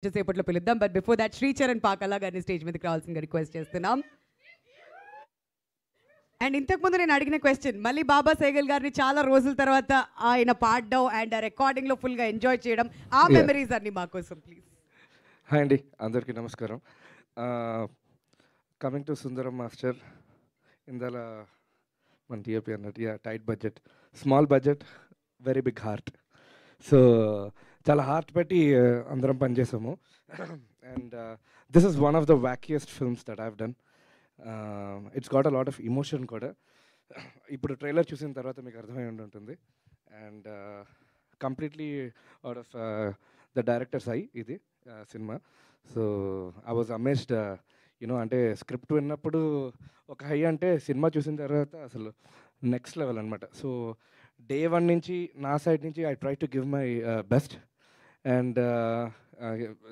సేపట్లో పిలుద్దాం. But before that Sricharan Pakala గారిని స్టేజ్ మీదకి రావాల్సిందిగా రిక్వెస్ట్ చేస్తున్నాం. అండ్ ఇంతకుముందు నేను అడిగిన క్వశ్చన్ మళ్ళీ బాబా సేగల్ గారిని చాలా రోజుల తర్వాత ఆయన పాడడం అండ్ రికార్డింగ్లో ఫుల్గా ఎంజాయ్ చేయడం ఆ మెమరీస్ అన్ని మా కోసం ప్లీజ్. హాయ్ అండి, అందరికీ నమస్కారం. కమింగ్ టు సుందరం మాస్టర్, ఇందాల మన టీఏపీ అన్నట్టు tight budget, small budget, very big heart. So చాలా హార్ట్ పెట్టి అందరం పనిచేసాము. And this is one of the wackiest films that I've done. It's got a lot of emotion కూడా. ఇప్పుడు ట్రైలర్ చూసిన తర్వాత మీకు అర్థమై ఉంటుంది. And completely out of the directors I ఇది సినిమా. So I was amazed. You know అంటే స్క్రిప్ట్ విన్నప్పుడు ఒక హై, అంటే సినిమా చూసిన తర్వాత అసలు నెక్స్ట్ లెవెల్ అనమాట. సో డే వన్ నుంచి నా సైడ్ నుంచి I try to give my best. And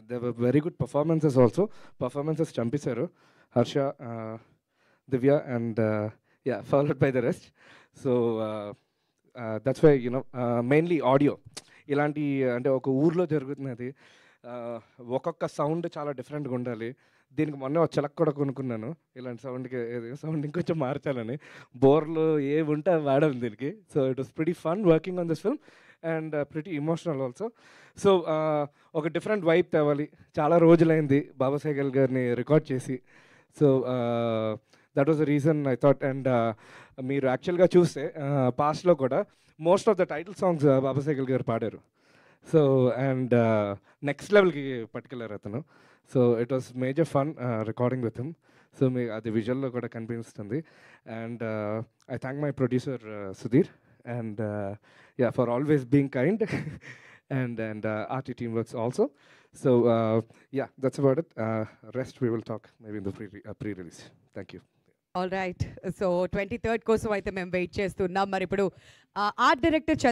they were very good performances also. Performances చంపేశారు Harsha, Divya and followed by the rest. So that's why you know mainly audio ఇలాంటి, అంటే ఒక ఊర్లో జరుగుతున్నది, ఒక్కొక్క సౌండ్ చాలా డిఫరెంట్గా ఉండాలి. దీనికి మొన్న ఒక చిలక కూడా కొనుక్కున్నాను, ఇలాంటి సౌండ్కి సౌండ్ ఇంకొంచెం మార్చాలని. బోర్లు ఏవి ఉంటే అవి వాడాను దీనికి. So it was pretty fun working on this film and pretty emotional also. So ఒక డిఫరెంట్ వైబ్ తేవాలి. చాలా రోజులైంది బాబా సేగల్ గారిని రికార్డ్ చేసి. So that was the reason I thought. And మీరు యాక్చువల్గా చూస్తే పాస్ట్లో కూడా most of the title songs Baba Sehgal గారు పాడారు. సో అండ్ నెక్స్ట్ లెవెల్కి పట్టుకెళ్ళారు అతను. So it was major fun recording with him. So మీ అది విజువల్లో కూడా కనిపిస్తుంది. And I thank my producer Sudheer and for always being kind and RT Teamworks also. So that's about it. Rest we will talk maybe in the pre-release. Thank you. All right. So 23rd కోసం అయితే మేము wait చేస్తున్నాం. మరి ఇప్పుడు art director